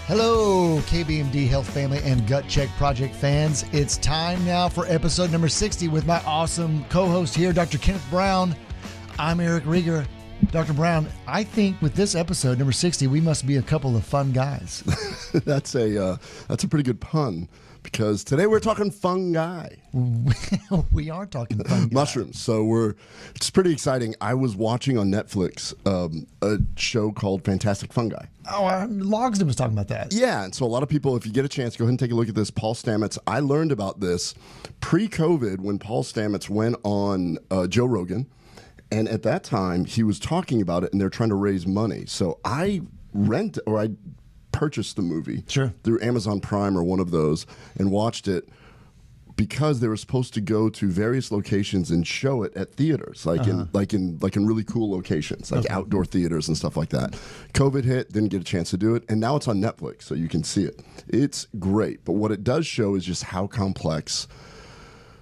Hello, KBMD Health Family and Gut Check Project fans. It's time now for episode number 60 with my awesome co-host here, Dr. Kenneth Brown. I'm Eric Rieger. Dr. Brown, I think with this episode, number 60, we must be a couple of fun guys. That's a pretty good pun, because today we're talking fungi. We are talking fungi. Mushrooms. So it's pretty exciting. I was watching on Netflix a show called Fantastic Fungi. Oh, Logsdon was talking about that. Yeah, and so a lot of people, if you get a chance, go ahead and take a look at this. Paul Stamets, I learned about this pre-COVID when Paul Stamets went on Joe Rogan. And at that time, he was talking about it, and they're trying to raise money. So I purchased the movie through Amazon Prime or one of those and watched it because they were supposed to go to various locations and show it at theaters, in really cool locations, like outdoor theaters and stuff like that. COVID hit, didn't get a chance to do it, and now it's on Netflix, so you can see it. It's great, but what it does show is just how complex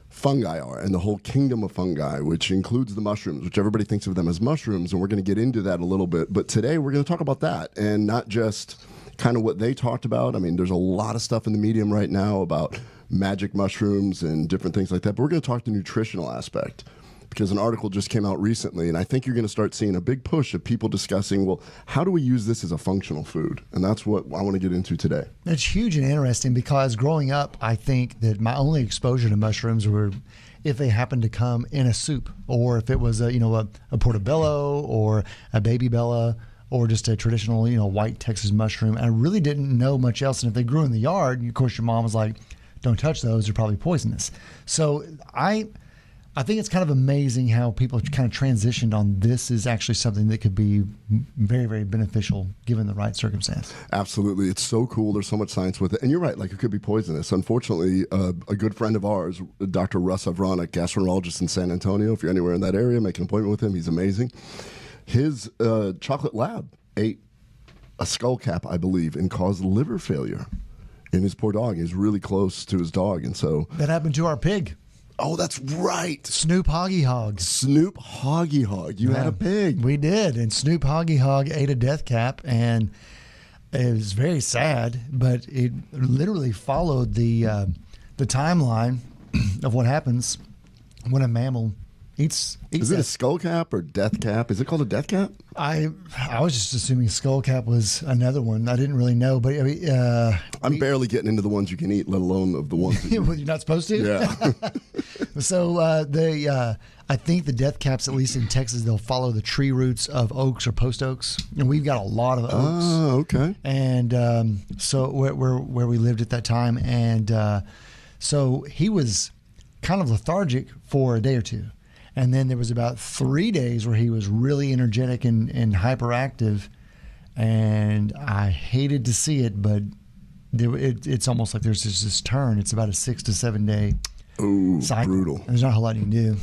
fungi are, and the whole kingdom of fungi, which includes the mushrooms, which everybody thinks of them as mushrooms, and we're going to get into that a little bit. But today we're going to talk about that, and not just kind of what they talked about. I mean, there's a lot of stuff in the medium right now about magic mushrooms and different things like that, but we're going to talk the nutritional aspect, because an article just came out recently, and I think you're going to start seeing a big push of people discussing, well, how do we use this as a functional food? And that's what I want to get into today. It's huge and interesting, because growing up, I think that my only exposure to mushrooms were if they happened to come in a soup, or if it was a portobello or a baby bella, or just a traditional, white Texas mushroom. And I really didn't know much else. And if they grew in the yard, of course, your mom was like, don't touch those, they're probably poisonous. So I think it's kind of amazing how people kind of transitioned on this is actually something that could be very, very beneficial given the right circumstance. Absolutely. It's so cool. There's so much science with it. And you're right, it could be poisonous. Unfortunately, a good friend of ours, Dr. Russ Avron, gastroenterologist in San Antonio, if you're anywhere in that area, make an appointment with him. He's amazing. His chocolate lab ate a skull cap, I believe, and caused liver failure in his poor dog. He's really close to his dog. And so that happened to our pig. Oh, that's right. Snoop Hoggy Hog. Snoop Hoggy Hog. You had a pig. We did. And Snoop Hoggy Hog ate a death cap, and it was very sad, but it literally followed the timeline of what happens when a mammal eats. Is it a skull cap or death cap? Is it called a death cap? I was just assuming skull cap was another one. I didn't really know, but I'm barely getting into the ones you can eat, let alone of the ones that you're not supposed to. Yeah. So I think the death caps, at least in Texas, they'll follow the tree roots of oaks or post oaks, and we've got a lot of oaks. Oh, okay. And so where we lived at that time, and so he was kind of lethargic for a day or two. And then there was about 3 days where he was really energetic and hyperactive, and I hated to see it, but it's almost like there's this turn. It's about a 6 to 7 day cycle. Brutal. There's not a whole lot you can do.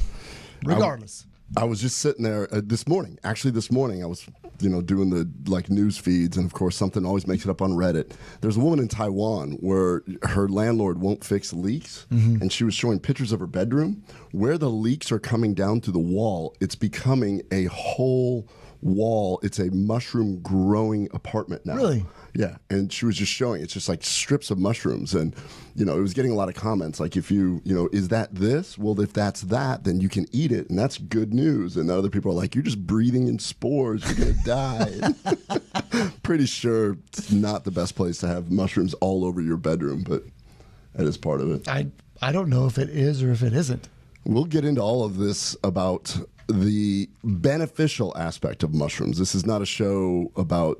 Regardless. I was just sitting there this morning. Actually, this morning I was, doing the news feeds, and of course something always makes it up on Reddit. There's a woman in Taiwan where her landlord won't fix leaks, and she was showing pictures of her bedroom where the leaks are coming down to the wall. It's becoming a whole wall. It's a mushroom growing apartment now. Really? Yeah, and she was just showing it's just like strips of mushrooms, and it was getting a lot of comments like, if is that this? Well, if that's that, then you can eat it, and that's good news. And other people are like, you're just breathing in spores, you're gonna die. Pretty sure it's not the best place to have mushrooms all over your bedroom, but that is part of it. I don't know if it is or if it isn't. We'll get into all of this about the beneficial aspect of mushrooms. This is not a show about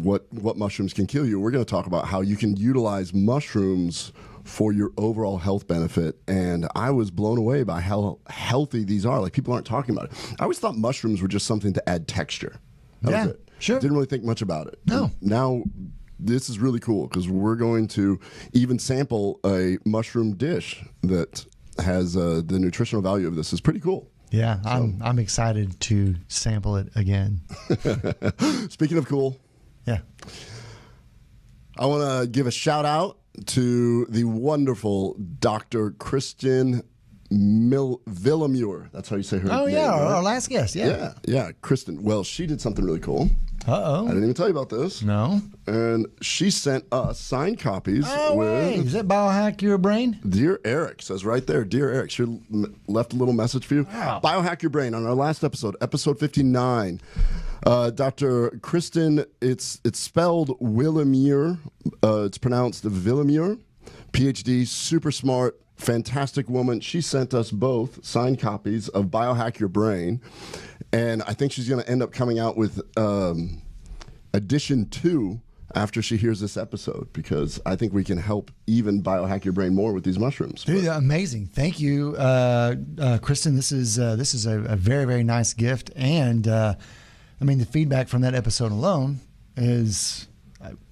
what mushrooms can kill you. We're going to talk about how you can utilize mushrooms for your overall health benefit. And I was blown away by how healthy these are. People aren't talking about it. I always thought mushrooms were just something to add texture. That was it. Sure. Didn't really think much about it. No. Now, this is really cool, because we're going to even sample a mushroom dish that has the nutritional value of this. Is pretty cool. Yeah, I'm excited to sample it again. Speaking of cool, yeah, I want to give a shout out to the wonderful Dr. Kristen Villamure. That's how you say her name. Oh, yeah, right? our last guest, yeah. Yeah, Kristen. Well, she did something really cool. Uh-oh. I didn't even tell you about this. No. And she sent us signed copies with... Is that Biohack Your Brain? Dear Eric, says right there, Dear Eric. She left a little message for you. Wow. Biohack Your Brain on our last episode, episode 59. Dr. Kristen, it's spelled Willemure. It's pronounced Willemure. PhD, super smart, fantastic woman. She sent us both signed copies of Biohack Your Brain. And I think she's going to end up coming out with edition 2 after she hears this episode, because I think we can help even biohack your brain more with these mushrooms. Dude, amazing. Thank you, Kristen. This is a very, very nice gift. And I mean, the feedback from that episode alone is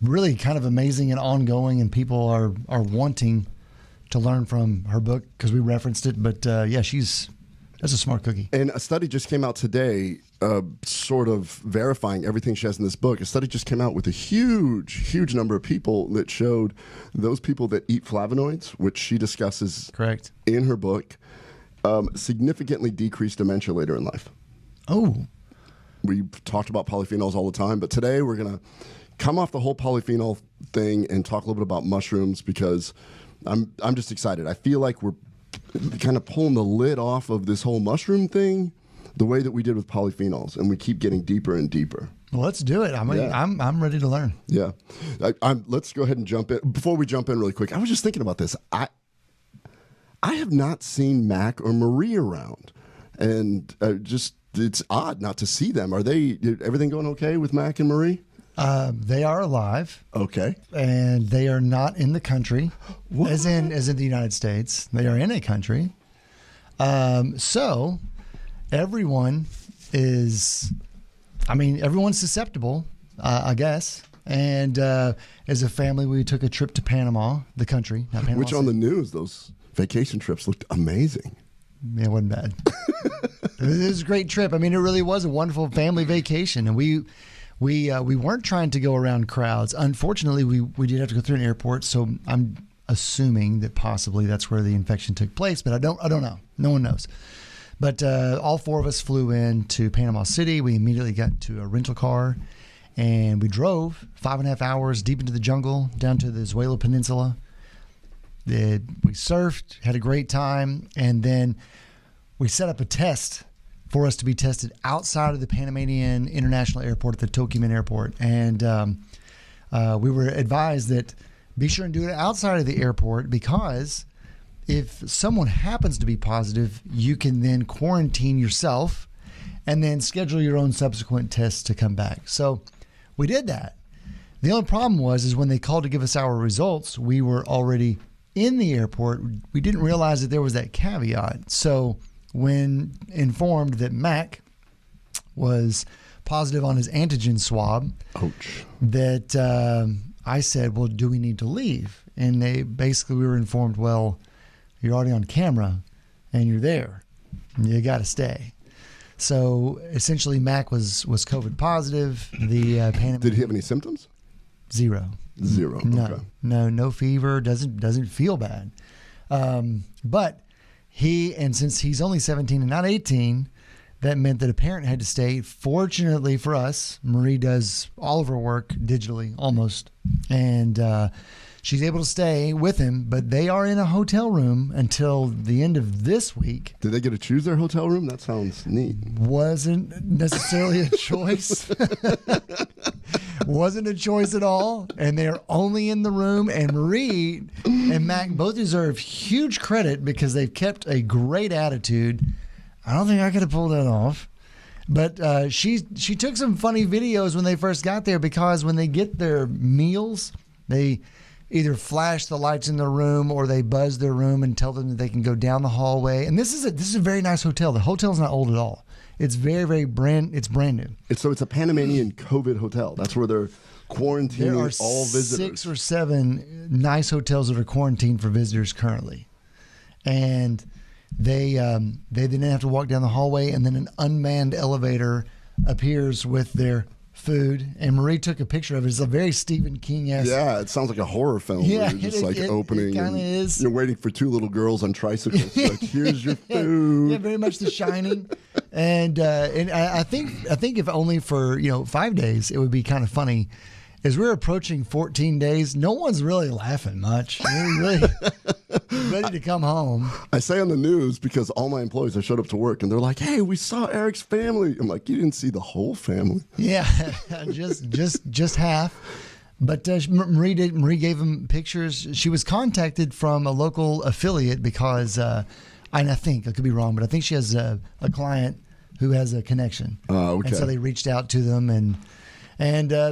really kind of amazing and ongoing, and people are wanting to learn from her book because we referenced it. But yeah, that's a smart cookie. And a study just came out today, sort of verifying everything she has in this book. A study just came out with a huge number of people that showed those people that eat flavonoids, which she discusses correct in her book, significantly decreased dementia later in life. Oh. We talked about polyphenols all the time, but today we're going to come off the whole polyphenol thing and talk a little bit about mushrooms, because I'm just excited. I feel like we're kind of pulling the lid off of this whole mushroom thing the way that we did with polyphenols, and we keep getting deeper and deeper. Well, let's do it. I'm ready to learn. Yeah. Let's go ahead and jump in. Before we jump in really quick, I was just thinking about this. I have not seen Mac or Marie around, and it's odd not to see them. Everything going okay with Mac and Marie? They are alive. Okay. And they are not in the country, as in the United States. They are in a country. So everyone is, everyone's susceptible, I guess. And as a family, we took a trip to Panama, the country. Not Panama Which City. on the news, those vacation trips looked amazing. Yeah, it wasn't bad. It was a great trip. I mean, it really was a wonderful family vacation. And we weren't trying to go around crowds. Unfortunately, we did have to go through an airport, so I'm assuming that possibly that's where the infection took place, but I don't know. No one knows. But all 4 of us flew in to Panama City. We immediately got to a rental car, and we drove 5.5 hours deep into the jungle down to the Zuelo Peninsula. We surfed, had a great time, and then we set up a test for us to be tested outside of the Panamanian International Airport at the Tocumen Airport. And we were advised that be sure and do it outside of the airport, because if someone happens to be positive, you can then quarantine yourself and then schedule your own subsequent tests to come back. So we did that. The only problem is when they called to give us our results, we were already in the airport. We didn't realize that there was that caveat. So when informed that Mac was positive on his antigen swab, ouch, that I said, well, do we need to leave? And we were informed, well, you're already on camera and you're there. You got to stay. So essentially, Mac was COVID positive. The Did he have any symptoms? Zero. No. Okay. No fever. Doesn't feel bad. But since he's only 17 and not 18, that meant that a parent had to stay. Fortunately for us, Marie does all of her work digitally, almost, and she's able to stay with him. But they are in a hotel room until the end of this week. Did they get to choose their hotel room? That sounds neat. Wasn't necessarily a choice. Wasn't a choice at all. And they're only in the room. And Marie and Mac both deserve huge credit because they've kept a great attitude. I don't think I could have pulled that off. But she took some funny videos when they first got there, because when they get their meals, they either flash the lights in their room or they buzz their room and tell them that they can go down the hallway. And this is a very nice hotel. The hotel's not old at all. It's very brand new. It's a Panamanian COVID hotel. That's where they're quarantining all visitors. There are 6 or 7 nice hotels that are quarantined for visitors currently. And they then have to walk down the hallway, and then an unmanned elevator appears with their food. And Marie took a picture of it. It's a very Stephen King-esque. Yeah, it sounds like a horror film. Yeah, where you're just opening. It kind of is. You're waiting for 2 little girls on tricycles. Like, here's your food. Yeah, very much The Shining. And I think if only for 5 days, it would be kind of funny. As we're approaching 14 days, no one's really laughing much. We're really ready to come home. I say on the news because all my employees, I showed up to work and they're like, "Hey, we saw Eric's family." I'm like, "You didn't see the whole family." Yeah, just half. But Marie gave him pictures. She was contacted from a local affiliate because, I think I could be wrong, but I think she has a client who has a connection. Oh, okay. And so they reached out to them, and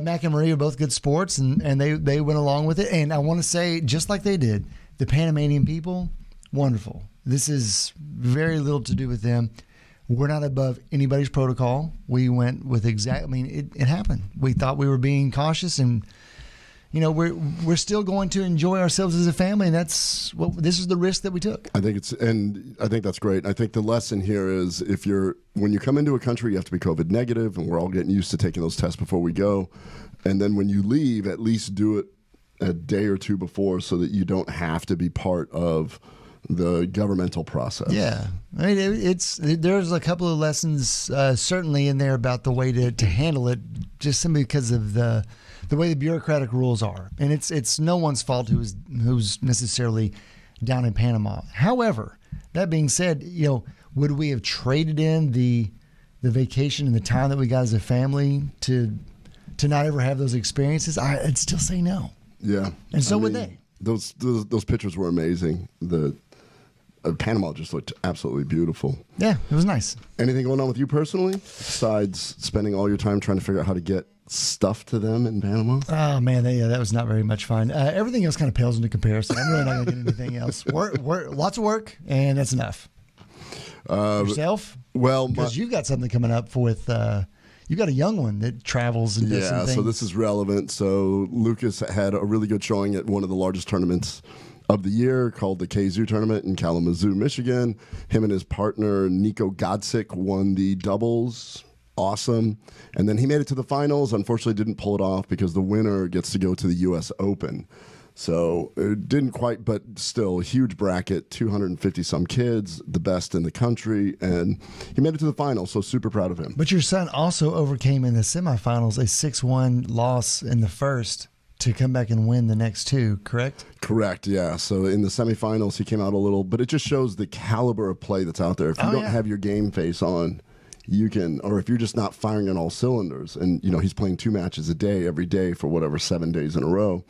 Mac and Marie are both good sports, and they went along with it. And I want to say, just like they did, the Panamanian people, wonderful. This is very little to do with them. We're not above anybody's protocol. We went with it happened. We thought we were being cautious, and we're still going to enjoy ourselves as a family, and this is the risk that we took. I think that's great. I think the lesson here is when you come into a country, you have to be COVID negative, and we're all getting used to taking those tests before we go. And then when you leave, at least do it a day or two before so that you don't have to be part of the governmental process. Yeah. I mean, there's a couple of lessons certainly in there about the way to handle it, just simply because of the way the bureaucratic rules are. And it's no one's fault who's necessarily down in Panama. However, that being said, would we have traded in the vacation and the time that we got as a family to not ever have those experiences? I'd still say no. Yeah. And so would they. Those pictures were amazing. Panama just looked absolutely beautiful. Yeah, it was nice. Anything going on with you personally besides spending all your time trying to figure out how to get stuff to them in Panama? Oh man, that was not very much fun. Everything else kind of pales into comparison. I'm really not going to get anything else. Work, lots of work, and that's enough. Yourself? Well, because you've got something coming up with. You got a young one that travels and does some things. So this is relevant. So Lucas had a really good showing at one of the largest tournaments of the year called the KZoo tournament in Kalamazoo, Michigan. Him and his partner Nico Godsick won the doubles. Awesome. And then he made it to the finals. Unfortunately didn't pull it off because the winner gets to go to the US Open. So it didn't quite, but still a huge bracket, 250 some kids, the best in the country, and he made it to the finals. So super proud of him. But your son also overcame in the semifinals a 6-1 loss in the first to come back and win the next two, correct? Correct, yeah. So in the semifinals, he came out a little, but it just shows the caliber of play that's out there. If you don't have your game face on, you can, or if you're just not firing on all cylinders, and he's playing 2 matches a day every day for whatever 7 days in a row.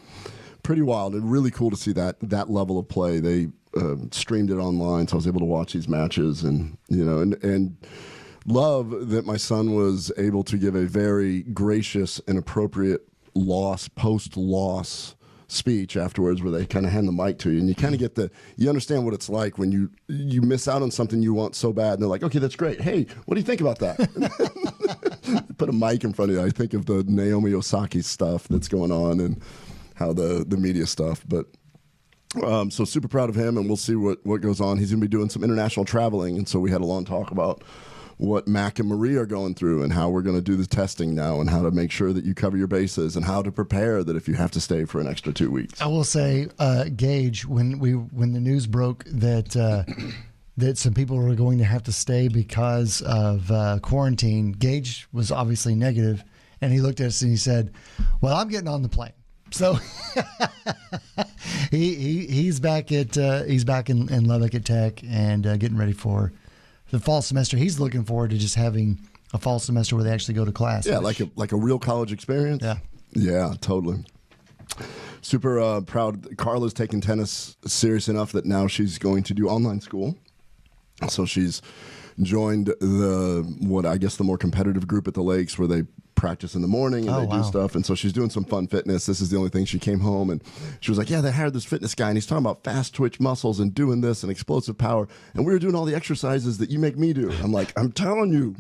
Pretty wild and really cool to see that level of play. They streamed it online, so I was able to watch these matches, and and love that my son was able to give a very gracious and appropriate post-loss speech afterwards, where they kind of hand the mic to you, and you kind of get you understand what it's like when you miss out on something you want so bad, and they're like, "Okay, that's great. Hey, what do you think about that?" Put a mic in front of you. I think of the Naomi Osaka stuff that's going on, and how the media stuff, but so super proud of him, and we'll see what goes on. He's going to be doing some international traveling, and so we had a long talk about what Mac and Marie are going through and how we're going to do the testing now and how to make sure that you cover your bases and how to prepare that if you have to stay for an extra 2 weeks. I will say, Gage, when the news broke that that some people were going to have to stay because of quarantine, Gage was obviously negative, and he looked at us and he said, "Well, I'm getting on the plane." So he's back in Lubbock at Tech and getting ready for the fall semester. He's looking forward to just having a fall semester where they actually go to class. Yeah, like a real college experience. Yeah, totally. Super proud. Carla's taking tennis serious enough that now she's going to do online school. So she's joined the more competitive group at the Lakes, where they practice in the morning and do stuff, and so she's doing some fun fitness. This is the only thing. She came home and she was like, "Yeah, they hired this fitness guy, and he's talking about fast twitch muscles and doing this and explosive power, and we were doing all the exercises that you make me do." I'm like, "I'm telling you,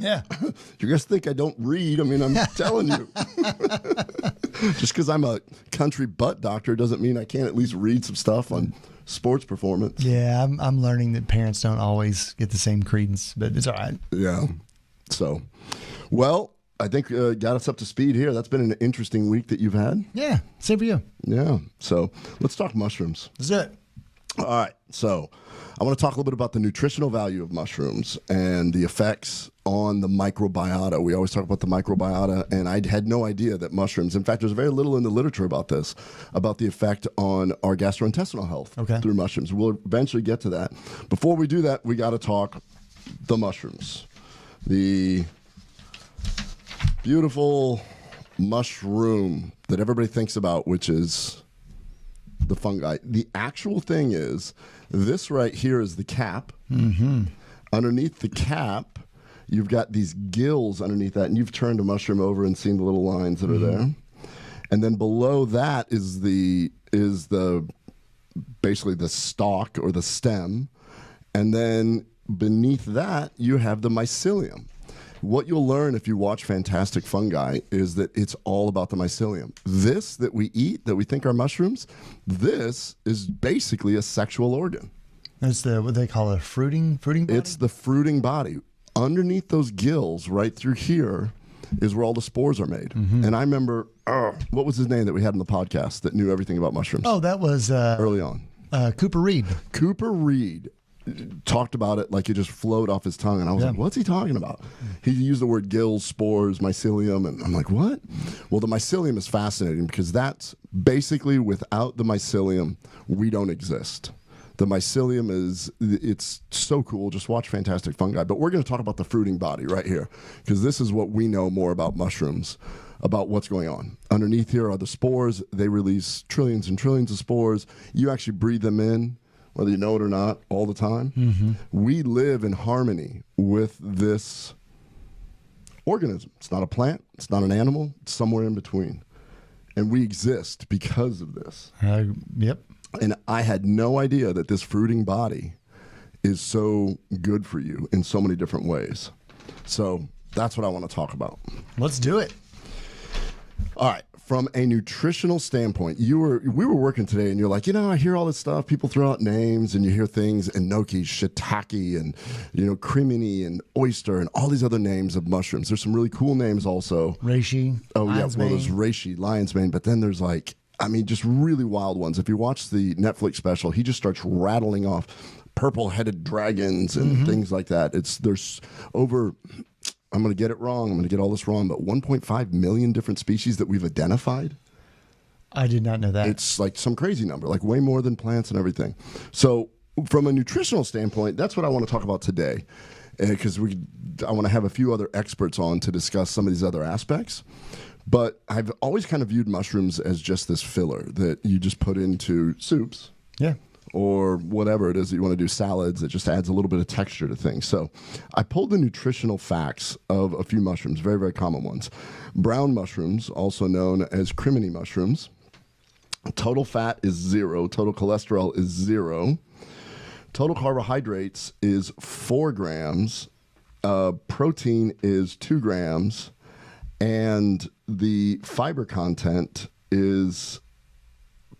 you guys think I don't read? I mean, I'm telling you." Just because I'm a country butt doctor doesn't mean I can't at least read some stuff on sports performance. Yeah, I'm learning that parents don't always get the same credence, but it's all right. Yeah. So, well, I think got us up to speed here. That's been an interesting week that you've had. Yeah, same for you. Yeah. So let's talk mushrooms. Let's do it. All right, so I want to talk a little bit about the nutritional value of mushrooms and the effects on the microbiota. We always talk about the microbiota, and I had no idea that mushrooms, in fact, there's very little in the literature about this, about the effect on our gastrointestinal health through mushrooms. We'll eventually get to that. Before we do that, we got to talk the mushrooms. The beautiful mushroom that everybody thinks about, which is the fungi. The actual thing is, this right here is the cap. Mm-hmm. Underneath the cap, you've got these gills underneath that, and you've turned a mushroom over and seen the little lines that are there. And then below that is the basically the stalk or the stem, and then beneath that you have the mycelium. What you'll learn if you watch Fantastic Fungi is that it's all about the mycelium. This that we eat, that we think are mushrooms, this is basically a sexual organ. It's what they call a fruiting body? It's the fruiting body. Underneath those gills, right through here, is where all the spores are made. Mm-hmm. And I remember, what was his name that we had in the podcast that knew everything about mushrooms? Oh, that was early on. Cooper Reed. Cooper Reed talked about it like it just flowed off his tongue, and I was like, what's he talking about? He used the word gills, spores, mycelium, and I'm like, what? Well, the mycelium is fascinating because that's basically, without the mycelium, we don't exist. The mycelium it's so cool. Just watch Fantastic Fungi. But we're going to talk about the fruiting body right here, because this is what we know more about mushrooms, about what's going on. Underneath here are the spores. They release trillions and trillions of spores. You actually breathe them in, whether you know it or not, all the time. Mm-hmm. We live in harmony with this organism. It's not a plant. It's not an animal. It's somewhere in between. And we exist because of this. Yep. And I had no idea that this fruiting body is so good for you in so many different ways. So that's what I want to talk about. Let's do it. All right. From a nutritional standpoint, we were working today, and you're like, I hear all this stuff. People throw out names, and you hear things, enoki, shiitake, and crimini, and oyster, and all these other names of mushrooms. There's some really cool names also. Reishi. Oh yeah, well, there's reishi, lion's mane, but then there's just really wild ones. If you watch the Netflix special, he just starts rattling off purple-headed dragons and things like that. There's over, I'm going to get it wrong, I'm going to get all this wrong, but 1.5 million different species that we've identified. I did not know that. It's like some crazy number, like way more than plants and everything. So from a nutritional standpoint, that's what I want to talk about today, because I want to have a few other experts on to discuss some of these other aspects. But I've always kind of viewed mushrooms as just this filler that you just put into soups. Yeah. Or whatever it is that you want to do, salads. It just adds a little bit of texture to things. So I pulled the nutritional facts of a few mushrooms, very, very common ones. Brown mushrooms, also known as crimini mushrooms. Total fat is 0. Total cholesterol is 0. Total carbohydrates is 4 grams. Protein is 2 grams. And the fiber content is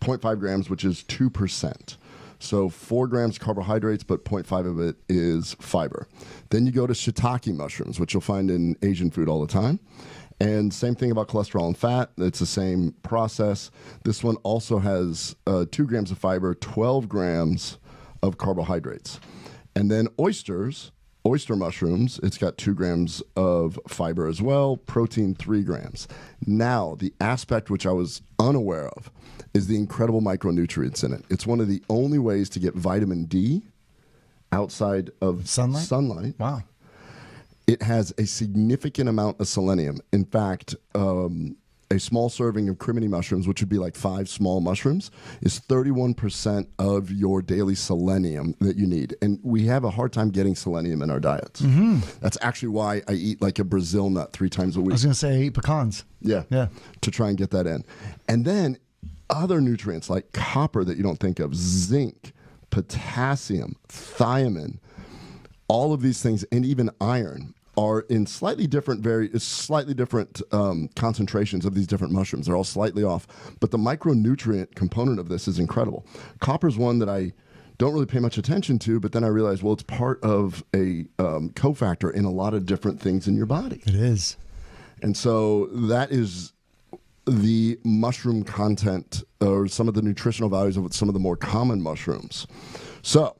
0.5 grams, which is 2%. So 4 grams carbohydrates, but 0.5 of it is fiber. Then you go to shiitake mushrooms, which you'll find in Asian food all the time. And same thing about cholesterol and fat. It's the same process. This one also has 2 grams of fiber, 12 grams of carbohydrates. And then oyster mushrooms, it's got 2 grams of fiber as well, protein 3 grams. Now, the aspect which I was unaware of is the incredible micronutrients in it. It's one of the only ways to get vitamin D outside of sunlight. Wow. It has a significant amount of selenium. In fact, a small serving of crimini mushrooms, which would be like 5 small mushrooms, is 31% of your daily selenium that you need. And we have a hard time getting selenium in our diets. Mm-hmm. That's actually why I eat like a Brazil nut 3 times a week. I was going to say I eat pecans. Yeah. To try and get that in. And then other nutrients like copper that you don't think of, zinc, potassium, thiamine, all of these things, and even iron are in slightly different concentrations of these different mushrooms. They're all slightly off, but the micronutrient component of this is incredible. Copper is one that I don't really pay much attention to, but then I realized, well, it's part of a cofactor in a lot of different things in your body. It is. And so that is the mushroom content or some of the nutritional values of some of the more common mushrooms. So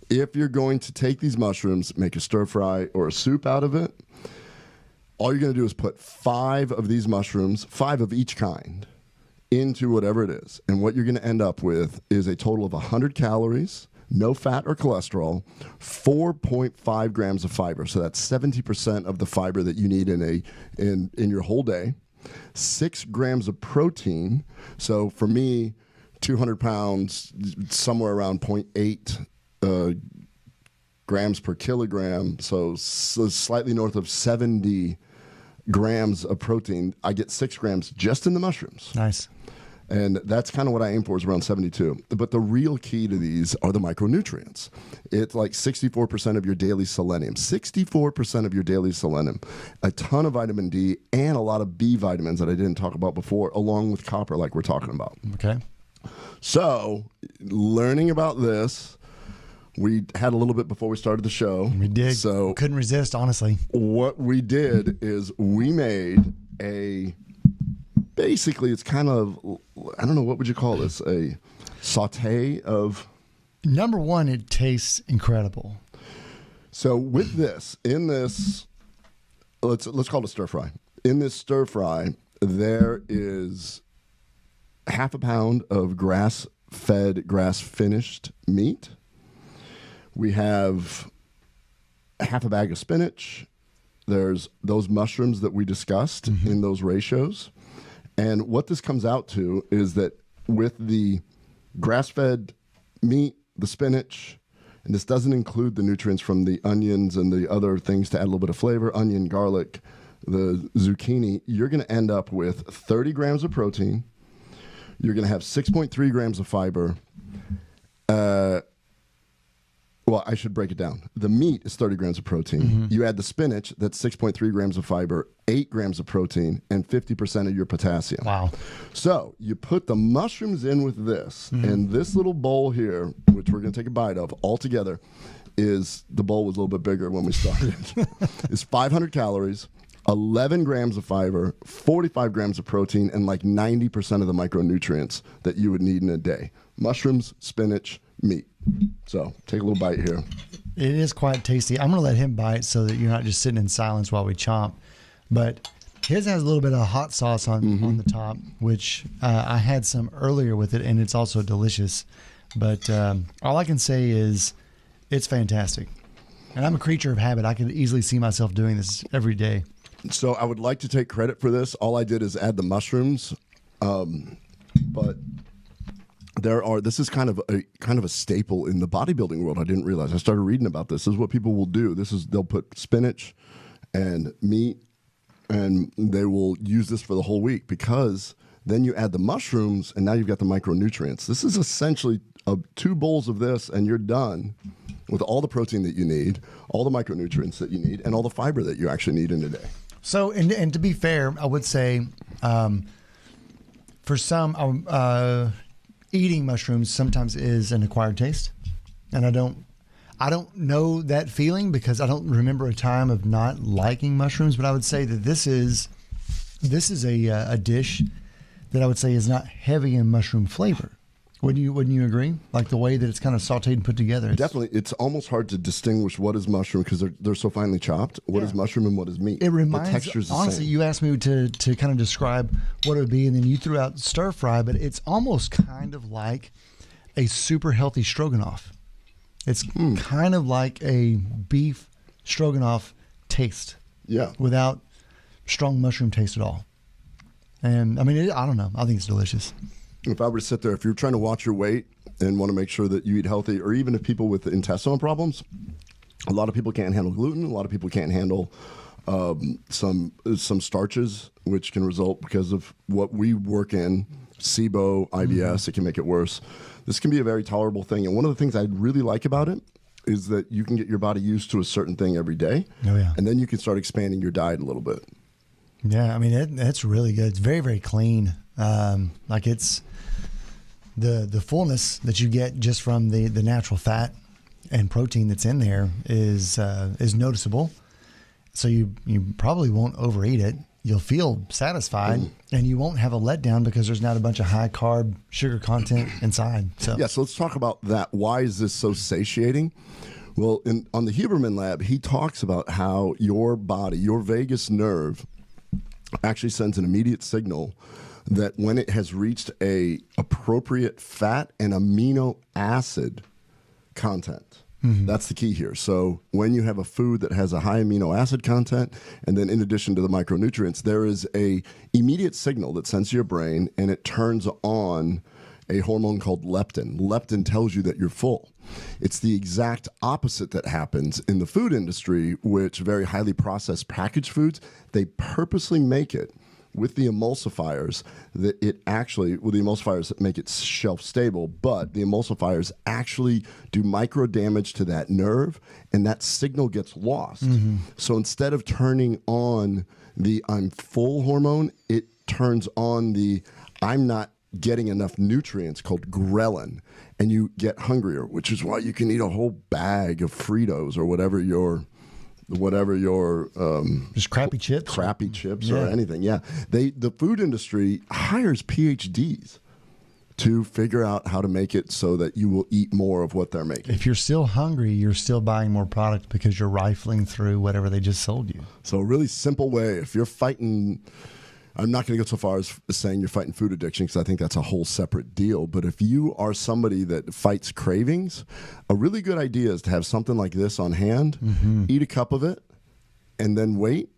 if you're going to take these mushrooms, make a stir fry or a soup out of it, all you're going to do is put 5 of these mushrooms, 5 of each kind, into whatever it is. And what you're going to end up with is a total of 100 calories, no fat or cholesterol, 4.5 grams of fiber. So that's 70% of the fiber that you need in your whole day. 6 grams of protein. So for me, 200 pounds, somewhere around 0.8 grams per kilogram. So slightly north of 70 grams of protein. I get 6 grams just in the mushrooms. Nice. And that's kind of what I aim for, is around 72. But the real key to these are the micronutrients. It's like 64% of your daily selenium, 64% of your daily selenium, a ton of vitamin D, and a lot of B vitamins that I didn't talk about before, along with copper like we're talking about. Okay. So learning about this, we had a little bit before we started the show. We did. So couldn't resist, honestly. What we did is we made basically, it's kind of, I don't know, what would you call this? A saute of... Number one, it tastes incredible. So with this, in this, let's call it a stir fry. In this stir fry, there is half a pound of grass-fed, grass-finished meat. We have half a bag of spinach. There's those mushrooms that we discussed in those ratios. And what this comes out to is that with the grass-fed meat, the spinach, and this doesn't include the nutrients from the onions and the other things to add a little bit of flavor, onion, garlic, the zucchini, you're going to end up with 30 grams of protein. You're going to have 6.3 grams of fiber. Well, I should break it down. The meat is 30 grams of protein. You add the spinach, that's 6.3 grams of fiber, 8 grams of protein, and 50% of your potassium. Wow. So you put the mushrooms in with this, and this little bowl here, which we're going to take a bite of, altogether is, the bowl was a little bit bigger when we started, is 500 calories, 11 grams of fiber, 45 grams of protein, and like 90% of the micronutrients that you would need in a day. Mushrooms, spinach, meat. So take a little bite here. It is quite tasty. I'm going to let him bite so that you're not just sitting in silence while we chomp. But his has a little bit of hot sauce on the top, which I had some earlier with it, and it's also delicious. But all I can say is it's fantastic. And I'm a creature of habit. I could easily see myself doing this every day. So I would like to take credit for this. All I did is add the mushrooms, but this is kind of a staple in the bodybuilding world. I didn't realize. I started reading about this. This is what people will do. They'll put spinach and meat, and they will use this for the whole week, because then you add the mushrooms, and now you've got the micronutrients. This is essentially 2 bowls of this, and you're done with all the protein that you need, all the micronutrients that you need, and all the fiber that you actually need in a day. So, and to be fair, I would say for some, eating mushrooms sometimes is an acquired taste, and I don't know that feeling because I don't remember a time of not liking mushrooms. But I would say that this is a dish that I would say is not heavy in mushroom flavor. Wouldn't you agree? Like the way that it's kind of sautéed and put together. Definitely, it's almost hard to distinguish what is mushroom because they're so finely chopped. What is mushroom and what is meat? It reminds. The texture's the honestly, same. you asked me to kind of describe what it would be, and then you threw out stir fry, but it's almost kind of like a super healthy stroganoff. It's kind of like a beef stroganoff taste. Yeah. Without strong mushroom taste at all. And I mean, I don't know. I think it's delicious. If I were to sit there, if you're trying to watch your weight and want to make sure that you eat healthy, or even if people with intestinal problems, a lot of people can't handle gluten. A lot of people can't handle some starches, which can result because of what we work in, SIBO, IBS. It can make it worse. This can be a very tolerable thing. And one of the things I really like about it is that you can get your body used to a certain thing every day. Oh, yeah. And then you can start expanding your diet a little bit. Yeah, I mean, it's really good. It's very, very clean. Like it's the fullness that you get just from the natural fat and protein that's in there is noticeable. So you probably won't overeat it. you'll feel satisfied and you won't have a letdown because there's not a bunch of high carb sugar content inside. So let's talk about that. Why is this so satiating? Well, on the Huberman lab, he talks about how your body, your vagus nerve, actually sends an immediate signal that when it has reached a appropriate fat and amino acid content. That's the key here. So when you have a food that has a high amino acid content, and then in addition to the micronutrients, there is a immediate signal that sends to your brain, and it turns on a hormone called leptin. Leptin tells you that you're full. It's the exact opposite that happens in the food industry, which very highly processed packaged foods, they purposely make it with the emulsifiers that it actually, well, the emulsifiers that make it shelf stable, but the emulsifiers actually do micro damage to that nerve, and that signal gets lost. So instead of turning on the I'm full hormone, it turns on the I'm not getting enough nutrients called ghrelin, and you get hungrier, which is why you can eat a whole bag of Fritos or whatever your just crappy chips or anything. The food industry hires PhDs to figure out how to make it so that you will eat more of what they're making. If you're still hungry, you're still buying more product because you're rifling through whatever they just sold you. So a really simple way, if you're fighting, I'm not going to go so far as saying you're fighting food addiction because I think that's a whole separate deal. But if you are somebody that fights cravings, a really good idea is to have something like this on hand, eat a cup of it, and then wait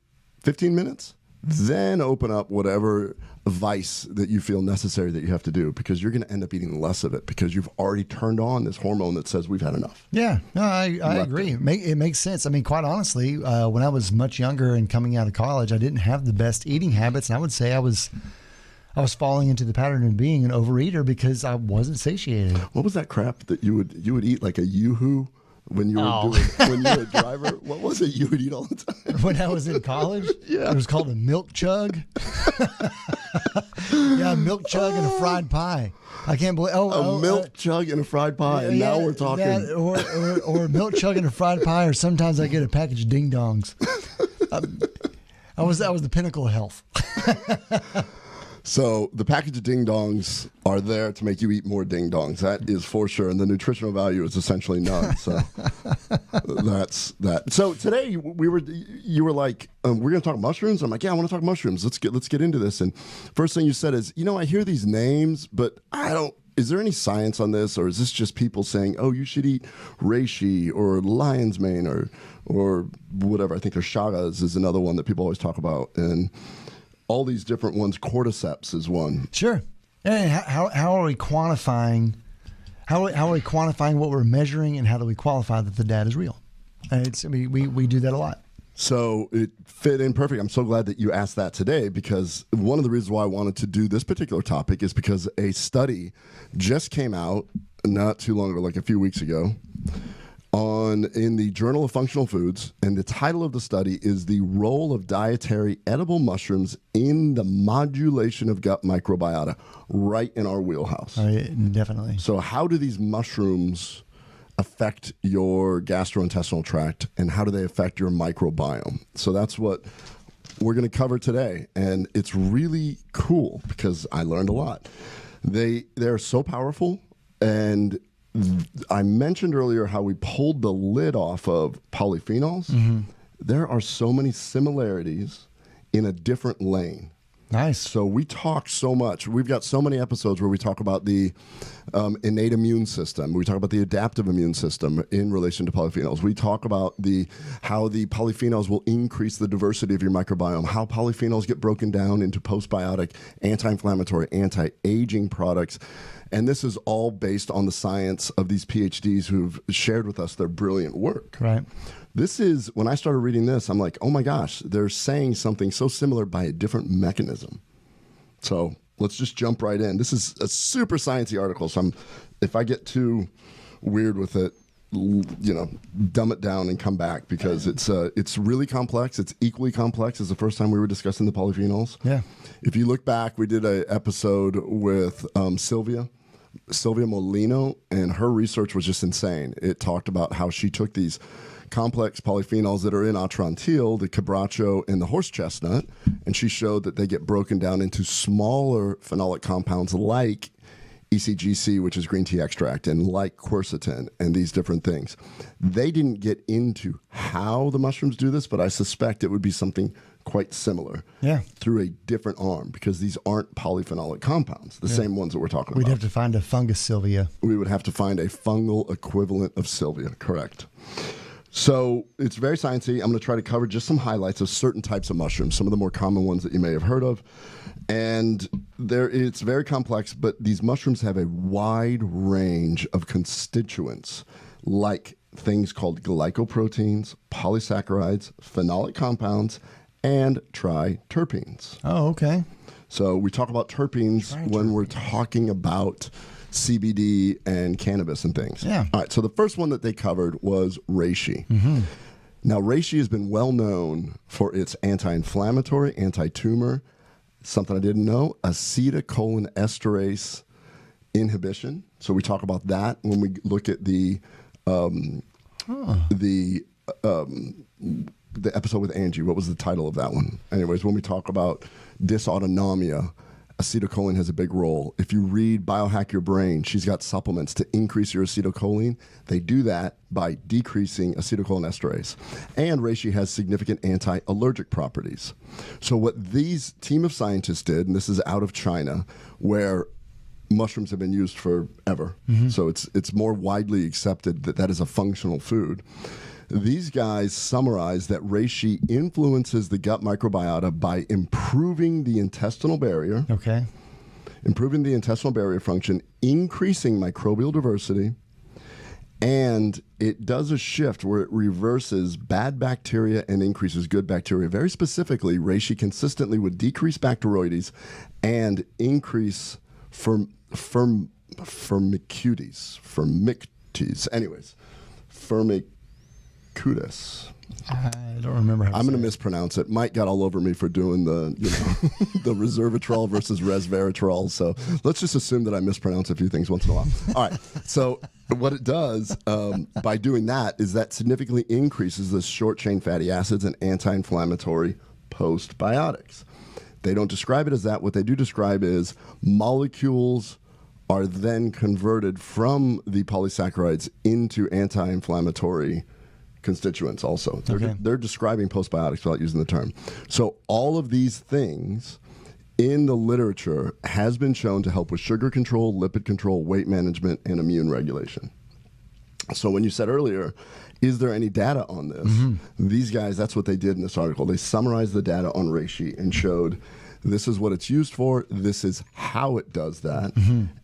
15 minutes, then open up whatever vice that you feel necessary that you have to do, because you're going to end up eating less of it because you've already turned on this hormone that says we've had enough. Yeah, no, I agree. It makes sense. I mean, quite honestly, when I was much younger and coming out of college, I didn't have the best eating habits, and I would say I was falling into the pattern of being an overeater because I wasn't satiated. What was that crap that you would eat, like a Yoo-hoo? When you were when you were a driver, what was it you would eat all the time? When I was in college, Yeah. It was called a milk chug. Yeah, a milk chug and a fried pie. I can't believe a milk chug and a fried pie. And now we're talking or a milk chug and a fried pie, or sometimes I get a package of ding dongs. That was the pinnacle of health. So the package of ding dongs are there to make you eat more ding dongs. That is for sure, and the nutritional value is essentially none. So that's that. So today you were like, we're going to talk mushrooms. I'm like, yeah, I want to talk mushrooms. Let's get into this. And first thing you said is, I hear these names, but I don't. Is there any science on this, or is this just people saying, oh, you should eat reishi or lion's mane or whatever? I think there's chagas is another one that people always talk about, and all these different ones. Cordyceps is one. Sure. And how are we quantifying? How are we quantifying what we're measuring, and how do we qualify that the data is real? We do that a lot. So it fit in perfect. I'm so glad that you asked that today, because one of the reasons why I wanted to do this particular topic is because a study just came out not too long ago, like a few weeks ago, in the Journal of Functional Foods, and the title of the study is The Role of Dietary Edible Mushrooms in the Modulation of Gut Microbiota, right in our wheelhouse. Definitely. So how do these mushrooms affect your gastrointestinal tract, and how do they affect your microbiome? So that's what we're going to cover today, and it's really cool because I learned a lot. They're so powerful, and I mentioned earlier how we pulled the lid off of polyphenols. There are so many similarities in a different lane. Nice. So we talk so much. We've got so many episodes where we talk about the innate immune system. We talk about the adaptive immune system in relation to polyphenols. We talk about how the polyphenols will increase the diversity of your microbiome, how polyphenols get broken down into postbiotic, anti-inflammatory, anti-aging products. And this is all based on the science of these PhDs who've shared with us their brilliant work. Right. This is, when I started reading this, I'm like, oh my gosh, they're saying something so similar by a different mechanism. So let's just jump right in. This is a super sciencey article, so if I get too weird with it, dumb it down and come back, because it's really complex. It's equally complex as the first time we were discussing the polyphenols. Yeah. If you look back, we did an episode with Sylvia Molino, and her research was just insane. It talked about how she took these complex polyphenols that are in Atrantil, the quebracho, and the horse chestnut. And she showed that they get broken down into smaller phenolic compounds like ECGC, which is green tea extract, and like quercetin and these different things. They didn't get into how the mushrooms do this, but I suspect it would be something quite similar through a different arm, because these aren't polyphenolic compounds, the same ones that we're talking about. We'd have to find a fungus Sylvia. We would have to find a fungal equivalent of Sylvia, correct. So it's very sciencey. I'm going to try to cover just some highlights of certain types of mushrooms, some of the more common ones that you may have heard of. And it's very complex, but these mushrooms have a wide range of constituents, like things called glycoproteins, polysaccharides, phenolic compounds, and triterpenes. Oh, okay. So we talk about terpenes when we're talking about CBD and cannabis and things. Yeah. All right, so the first one that they covered was reishi. Mm-hmm. Now, reishi has been well known for its anti-inflammatory, anti-tumor, something I didn't know, acetylcholine esterase inhibition. So we talk about that when we look at the episode with Angie. What was the title of that one? Anyways, when we talk about dysautonomia, acetylcholine has a big role. If you read Biohack Your Brain, she's got supplements to increase your acetylcholine. They do that by decreasing acetylcholine esterase. And reishi has significant anti-allergic properties. So what these team of scientists did, and this is out of China, where mushrooms have been used forever, so it's more widely accepted that that is a functional food. These guys summarize that reishi influences the gut microbiota by improving the intestinal barrier, improving the intestinal barrier function, increasing microbial diversity, and it does a shift where it reverses bad bacteria and increases good bacteria. Very specifically, reishi consistently would decrease Bacteroides and increase firmicutes. Anyways, Firmicutes. I don't remember how to I'm going to say it. mispronounce it. Mike got all over me for doing the, the resveratrol versus resveratrol. So let's just assume that I mispronounce a few things once in a while. All right. So what it does by doing that is that significantly increases the short chain fatty acids and anti-inflammatory postbiotics. They don't describe it as that. What they do describe is molecules are then converted from the polysaccharides into anti-inflammatory constituents also. They're describing postbiotics without using the term. So all of these things in the literature has been shown to help with sugar control, lipid control, weight management, and immune regulation. So when you said earlier, is there any data on this? These guys, that's what they did in this article. They summarized the data on reishi and showed this is what it's used for, this is how it does that,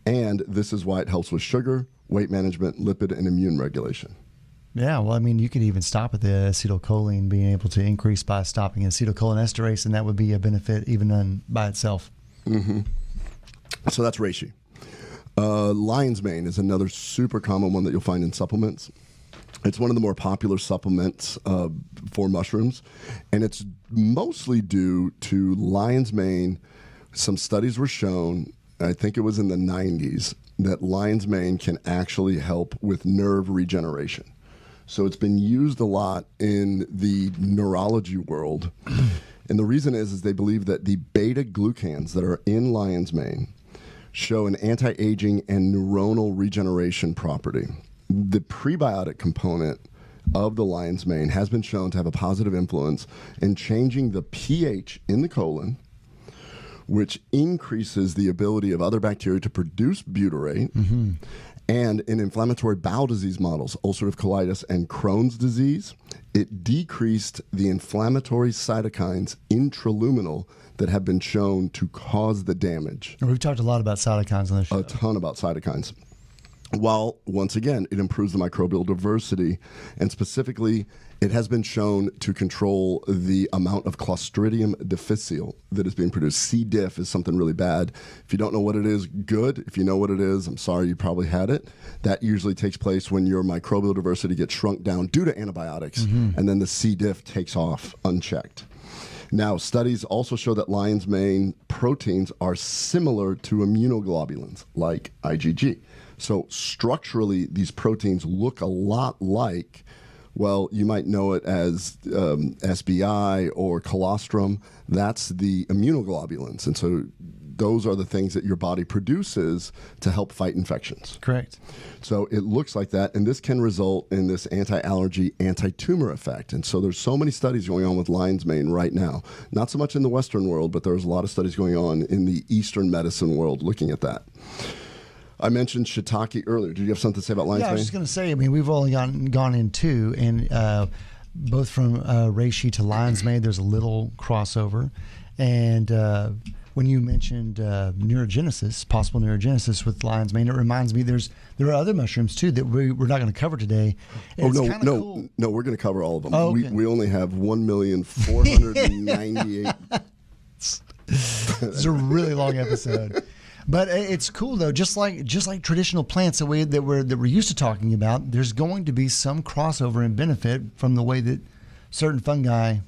and this is why it helps with sugar, weight management, lipid, and immune regulation. Yeah, well, I mean, you could even stop at the acetylcholine being able to increase by stopping acetylcholine esterase, and that would be a benefit even by itself. So that's reishi. Lion's mane is another super common one that you'll find in supplements. It's one of the more popular supplements for mushrooms, and it's mostly due to lion's mane. Some studies were shown, I think it was in the 90s, that lion's mane can actually help with nerve regeneration. So it's been used a lot in the neurology world. And the reason is they believe that the beta-glucans that are in lion's mane show an anti-aging and neuronal regeneration property. The prebiotic component of the lion's mane has been shown to have a positive influence in changing the pH in the colon, which increases the ability of other bacteria to produce butyrate. And in inflammatory bowel disease models, ulcerative colitis and Crohn's disease, it decreased the inflammatory cytokines intraluminal that have been shown to cause the damage. And we've talked a lot about cytokines on this show. A ton about cytokines. While, once again, it improves the microbial diversity, and specifically, it has been shown to control the amount of Clostridium difficile that is being produced. C. diff is something really bad. If you don't know what it is, good. If you know what it is, I'm sorry, you probably had it. That usually takes place when your microbial diversity gets shrunk down due to antibiotics, and then the C. diff takes off unchecked. Now, studies also show that lion's mane proteins are similar to immunoglobulins, like IgG. So structurally, these proteins look a lot like Well, you might know it as SBI or colostrum. That's the immunoglobulins. And so those are the things that your body produces to help fight infections. Correct. So it looks like that, and this can result in this anti-allergy, anti-tumor effect. And so there's so many studies going on with lion's mane right now. Not so much in the Western world, but there's a lot of studies going on in the Eastern medicine world looking at that. I mentioned shiitake earlier. Did you have something to say about lion's mane? Yeah, I was just going to say, I mean, we've only gone in two, and both from reishi to lion's mane, there's a little crossover. And when you mentioned neurogenesis, possible neurogenesis with lion's mane, it reminds me there are other mushrooms too that we're not going to cover today. And no, cool. No, we're going to cover all of them. Oh, okay. We only have 1,498,000. It's a really long episode. But it's cool though. Just like traditional plants, that we're used to talking about, there's going to be some crossover and benefit from the way that certain fungi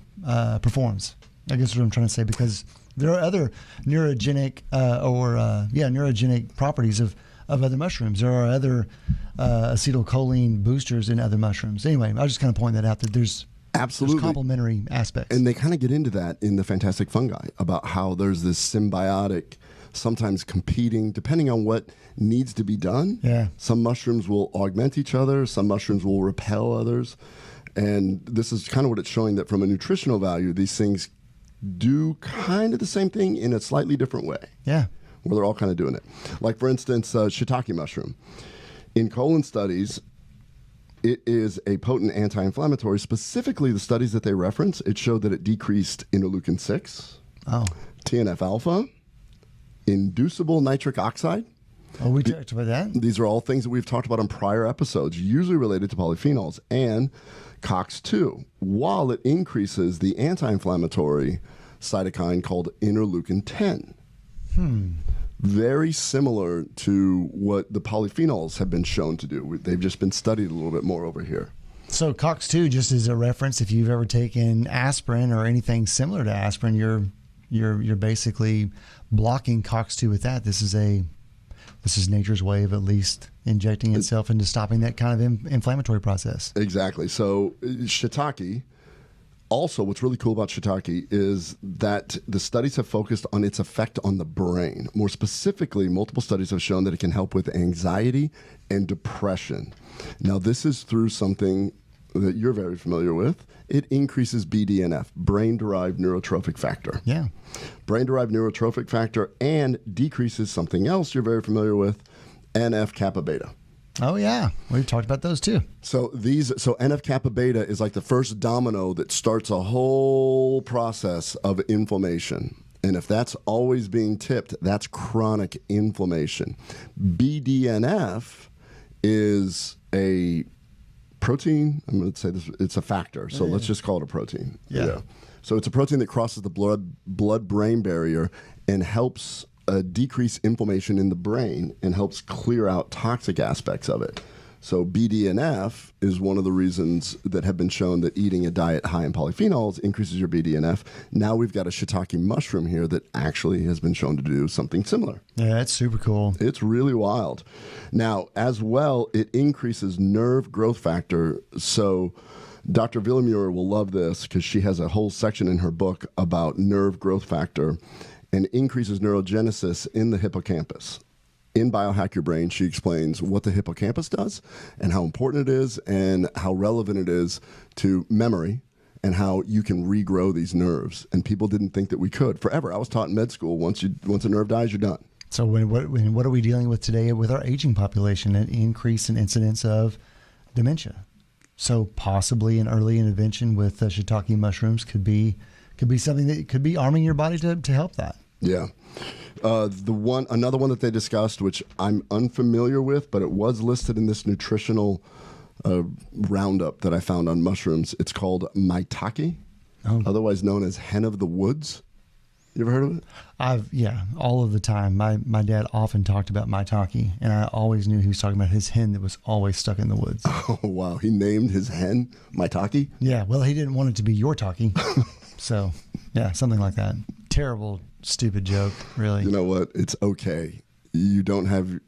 performs. I guess what I'm trying to say, because there are other neurogenic neurogenic properties of other mushrooms. There are other acetylcholine boosters in other mushrooms. Anyway, I was just kind of pointing that out, that there's complementary aspects. And they kind of get into that in the Fantastic Fungi, about how there's this symbiotic, sometimes competing, depending on what needs to be done. Yeah. Some mushrooms will augment each other. Some mushrooms will repel others. And this is kind of what it's showing, that from a nutritional value, these things do kind of the same thing in a slightly different way. Yeah. Where they're all kind of doing it. Like, for instance, shiitake mushroom. In colon studies, it is a potent anti-inflammatory. Specifically, the studies that they reference, it showed that it decreased interleukin-6, TNF-alpha, inducible nitric oxide. Oh, we talked about that. These are all things that we've talked about on prior episodes, usually related to polyphenols, and COX-2, while it increases the anti-inflammatory cytokine called interleukin-10. Very similar to what the polyphenols have been shown to do. They've just been studied a little bit more over here. So COX-2, just as a reference, if you've ever taken aspirin or anything similar to aspirin, you're basically blocking COX-2 with that. This is nature's way of at least injecting itself into stopping that kind of inflammatory process. Exactly. So shiitake, also what's really cool about shiitake is that the studies have focused on its effect on the brain. More specifically, multiple studies have shown that it can help with anxiety and depression. Now, this is through something that you're very familiar with. It increases BDNF, brain-derived neurotrophic factor. Yeah. Brain-derived neurotrophic factor, and decreases something else you're very familiar with, NF-kappa beta. Oh, yeah. We've talked about those too. So NF-kappa beta is like the first domino that starts a whole process of inflammation. And if that's always being tipped, that's chronic inflammation. BDNF is a protein. I'm going to say this, it's a factor. So let's just call it a protein. Yeah. So it's a protein that crosses the blood-brain barrier and helps decrease inflammation in the brain and helps clear out toxic aspects of it. So BDNF is one of the reasons that have been shown that eating a diet high in polyphenols increases your BDNF. Now we've got a shiitake mushroom here that actually has been shown to do something similar. Yeah, that's super cool. It's really wild. Now, as well, it increases nerve growth factor. So Dr. Villemure will love this because she has a whole section in her book about nerve growth factor and increases neurogenesis in the hippocampus. In Biohack Your Brain, she explains what the hippocampus does and how important it is and how relevant it is to memory and how you can regrow these nerves. And people didn't think that we could. Forever. I was taught in med school, once a nerve dies, you're done. So what are we dealing with today with our aging population? An increase in incidence of dementia. So possibly an early intervention with shiitake mushrooms could be something that could be arming your body to help that. Yeah. Another one that they discussed, which I'm unfamiliar with, but it was listed in this nutritional roundup that I found on mushrooms. It's called maitake, otherwise known as hen of the woods. You ever heard of it? All of the time. My dad often talked about maitake, and I always knew he was talking about his hen that was always stuck in the woods. Oh, wow. He named his hen maitake? Yeah, well, he didn't want it to be your taki. So, yeah, something like that. Terrible, stupid joke, really. You know what? It's okay. You don't have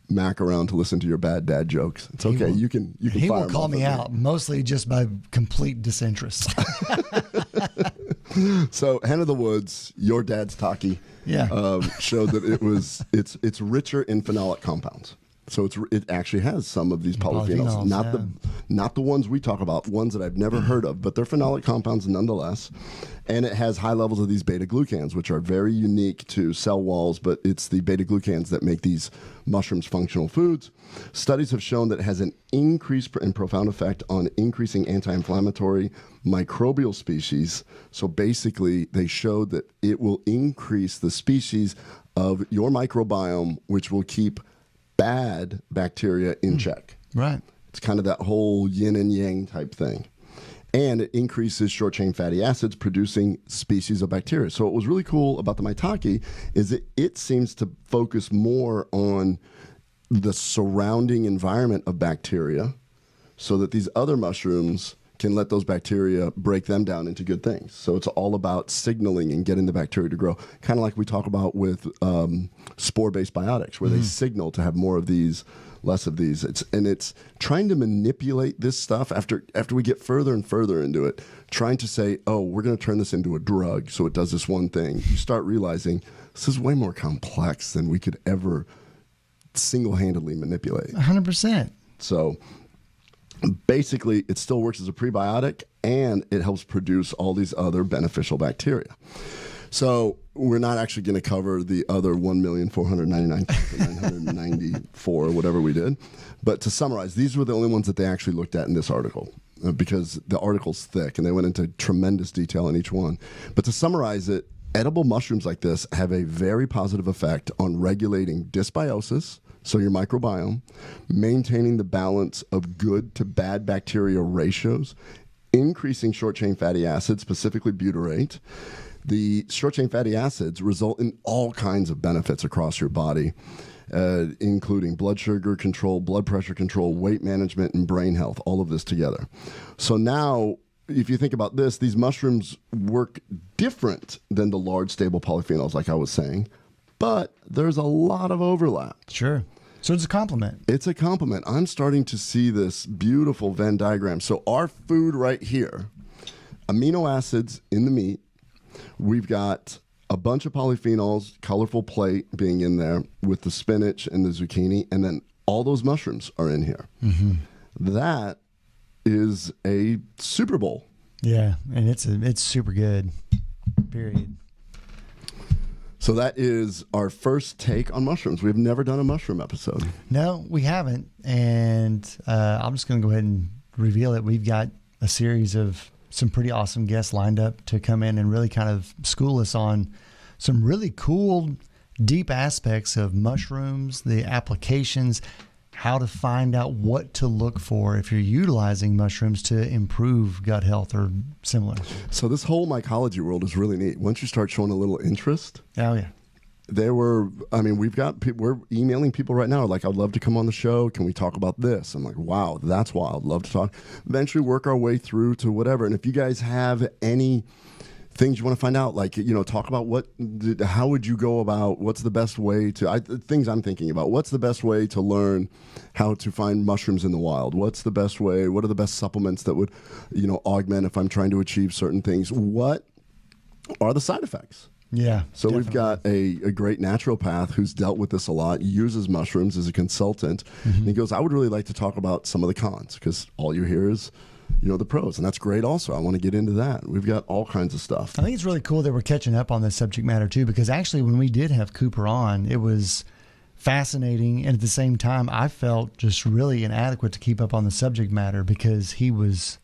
Mac around to listen to your bad dad jokes. It's okay. You can He fire will him call off me at out, mostly just by complete disinterest. So, Hen of the Woods, your dad's Taki, showed that it's richer in phenolic compounds. So it actually has some of these polyphenols, not the ones we talk about, ones that I've never heard of, but they're phenolic compounds nonetheless. And it has high levels of these beta glucans, which are very unique to cell walls, but it's the beta glucans that make these mushrooms functional foods. Studies have shown that it has an increased and profound effect on increasing anti-inflammatory microbial species. So basically, they showed that it will increase the species of your microbiome, which will keep bad bacteria in check. Right. It's kind of that whole yin and yang type thing. And it increases short-chain fatty acids producing species of bacteria. So what was really cool about the maitake is that it seems to focus more on the surrounding environment of bacteria so that these other mushrooms can let those bacteria break them down into good things. So it's all about signaling and getting the bacteria to grow. Kind of like we talk about with spore-based biotics, where they signal to have more of these, less of these. It's trying to manipulate this stuff after we get further and further into it, trying to say, oh, we're going to turn this into a drug so it does this one thing. You start realizing this is way more complex than we could ever single-handedly manipulate. 100%. So basically, it still works as a prebiotic, and it helps produce all these other beneficial bacteria. So we're not actually going to cover the other 1,499,994 or whatever we did. But to summarize, these were the only ones that they actually looked at in this article because the article's thick, and they went into tremendous detail in each one. But to summarize it, edible mushrooms like this have a very positive effect on regulating dysbiosis, so your microbiome, maintaining the balance of good to bad bacteria ratios, increasing short-chain fatty acids, specifically butyrate. The short-chain fatty acids result in all kinds of benefits across your body, including blood sugar control, blood pressure control, weight management, and brain health, all of this together. So now, if you think about this, these mushrooms work different than the large stable polyphenols, like I was saying, but there's a lot of overlap. Sure. So it's a complement. It's a complement. I'm starting to see this beautiful Venn diagram. So our food right here, amino acids in the meat, we've got a bunch of polyphenols, colorful plate being in there with the spinach and the zucchini, and then all those mushrooms are in here. Mm-hmm. That is a Super Bowl. Yeah, and it's super good, period. So that is our first take on mushrooms. We've never done a mushroom episode. No, we haven't. And I'm just going to go ahead and reveal it. We've got a series of some pretty awesome guests lined up to come in and really kind of school us on some really cool, deep aspects of mushrooms, the applications, how to find out what to look for if you're utilizing mushrooms to improve gut health or similar. So this whole mycology world is really neat. Once you start showing a little interest. Oh, yeah. We're emailing people right now like, I'd love to come on the show. Can we talk about this? I'm like, wow, that's wild. Love to talk. Eventually work our way through to whatever. And if you guys have any things you want to find out, like, talk about how would you go about, what's the best way to, things I'm thinking about, what's the best way to learn how to find mushrooms in the wild? What's the best way? What are the best supplements that would, augment if I'm trying to achieve certain things? What are the side effects? Yeah. So definitely. We've got a great naturopath who's dealt with this a lot, uses mushrooms as a consultant. Mm-hmm. And he goes, I would really like to talk about some of the cons because all you hear is, the pros. And that's great also. I want to get into that. We've got all kinds of stuff. I think it's really cool that we're catching up on this subject matter too, because actually when we did have Cooper on, it was fascinating. And at the same time, I felt just really inadequate to keep up on the subject matter because he was,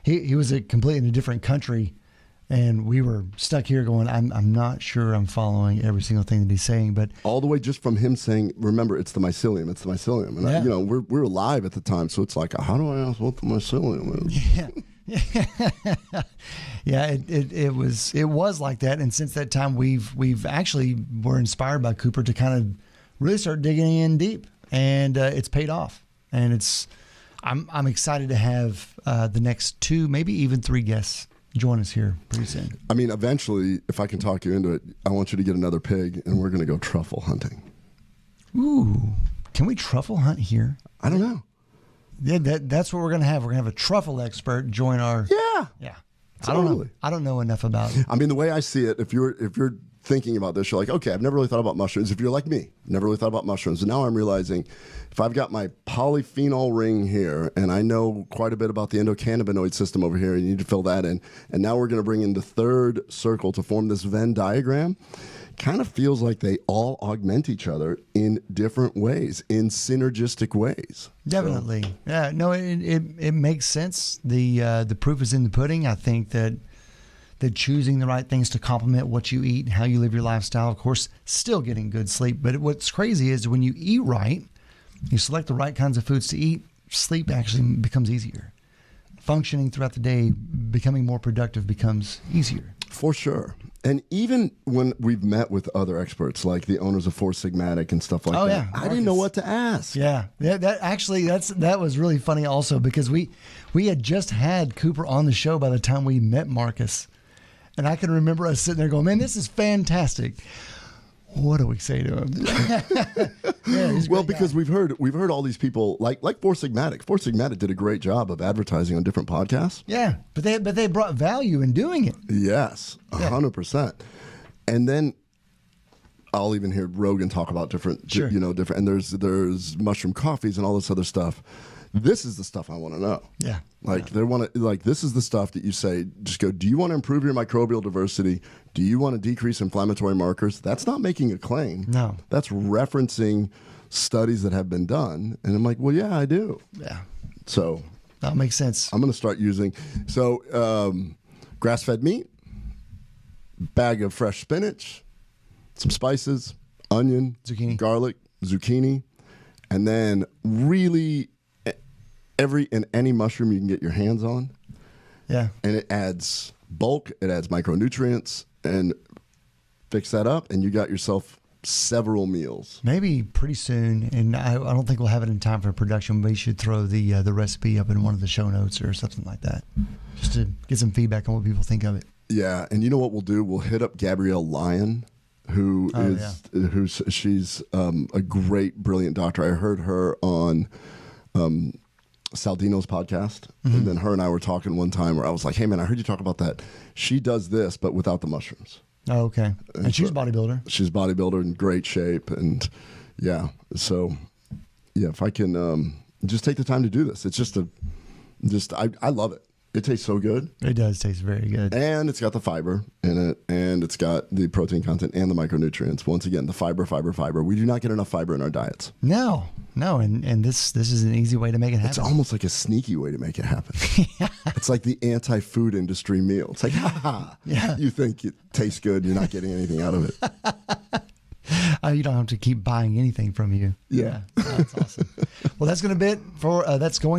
he was completely in a different country. And we were stuck here going, I'm not sure I'm following every single thing that he's saying, but all the way just from him saying, remember, it's the mycelium. And yeah. we were live at the time, so it's like, how do I ask what the mycelium is? Yeah, it was like that. And since that time, we've actually were inspired by Cooper to kind of really start digging in deep, and it's paid off. And I'm excited to have the next 2, maybe even 3 guests join us here pretty soon. I mean, eventually, if I can talk you into it, I want you to get another pig, and we're going to go truffle hunting. Ooh, Can we truffle hunt here? I don't know. Yeah, that's what we're gonna have. We're gonna have a truffle expert join our. Yeah. Totally. I don't know enough about it. I mean, the way I see it, if you're thinking about this, you're like, okay, I've never really thought about mushrooms. If you're like me, never really thought about mushrooms. And now I'm realizing if I've got my polyphenol ring here and I know quite a bit about the endocannabinoid system over here, and you need to fill that in. And now we're going to bring in the third circle to form this Venn diagram. Kind of feels like they all augment each other in different ways, in synergistic ways. Definitely. So. Yeah, no, it makes sense. The proof is in the pudding. I think that choosing the right things to complement what you eat and how you live your lifestyle, of course, still getting good sleep. But what's crazy is when you eat right, you select the right kinds of foods to eat, sleep actually becomes easier. Functioning throughout the day, becoming more productive becomes easier. For sure. And even when we've met with other experts, like the owners of Four Sigmatic and stuff like that, yeah, I didn't know what to ask. Yeah, that was really funny also, because we had just had Cooper on the show by the time we met Marcus. And I can remember us sitting there going, man, this is fantastic. What do we say to him? Well, because we've heard all these people like Four Sigmatic. Four Sigmatic did a great job of advertising on different podcasts. Yeah, but they brought value in doing it. Yes, 100%. And then I'll even hear Rogan talk about different. And there's mushroom coffees and all this other stuff. This is the stuff I want to know. Yeah. This is the stuff that you say, just go, do you want to improve your microbial diversity? Do you want to decrease inflammatory markers? That's not making a claim. No. That's referencing studies that have been done. And I'm like, well, yeah, I do. Yeah. So. That makes sense. I'm going to start using, grass-fed meat, bag of fresh spinach, some spices, onion, zucchini, garlic, zucchini, and then really any mushroom you can get your hands on. Yeah. And it adds bulk, it adds micronutrients, and fix that up, and you got yourself several meals. Maybe pretty soon, and I don't think we'll have it in time for production. We should throw the recipe up in one of the show notes or something like that, just to get some feedback on what people think of it. Yeah, and you know what we'll do? We'll hit up Gabrielle Lyon, she's a great, brilliant doctor. I heard her on Saldino's podcast, and then her and I were talking one time where I was like, hey man, I heard you talk about that. She does this, but without the mushrooms. Oh, okay. And she's a bodybuilder. She's a bodybuilder in great shape. And if I can just take the time to do this, it's I love it. It tastes so good. It does taste very good. And it's got the fiber in it, and it's got the protein content and the micronutrients. Once again, the fiber. We do not get enough fiber in our diets. No. And this is an easy way to make it happen. It's almost like a sneaky way to make it happen. It's like the anti-food industry meal. It's like, you think it tastes good, you're not getting anything out of it. You don't have to keep buying anything from you. Yeah. That's awesome. Well, that's going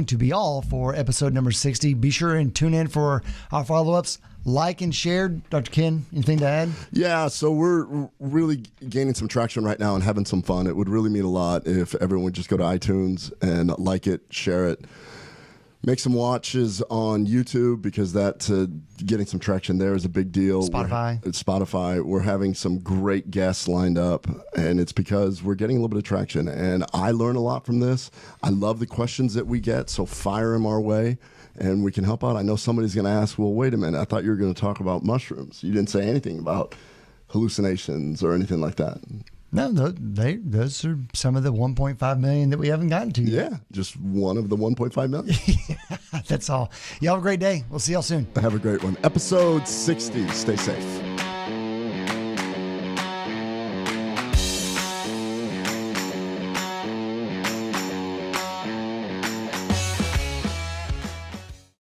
to be all for episode number 60. Be sure and tune in for our follow-ups. Like and share. Dr. Ken, anything to add? Yeah, so we're really gaining some traction right now and having some fun. It would really mean a lot if everyone would just go to iTunes and like it, share it. Make some watches on YouTube, because getting some traction there is a big deal. Spotify. We're having some great guests lined up, and it's because we're getting a little bit of traction. And I learn a lot from this. I love the questions that we get, so fire them our way, and we can help out. I know somebody's going to ask, well, wait a minute, I thought you were going to talk about mushrooms. You didn't say anything about hallucinations or anything like that. No, those are some of the 1.5 million that we haven't gotten to yet. Yeah, just one of the 1.5 million. That's all. Y'all have a great day. We'll see y'all soon. Have a great one. Episode 60. Stay safe.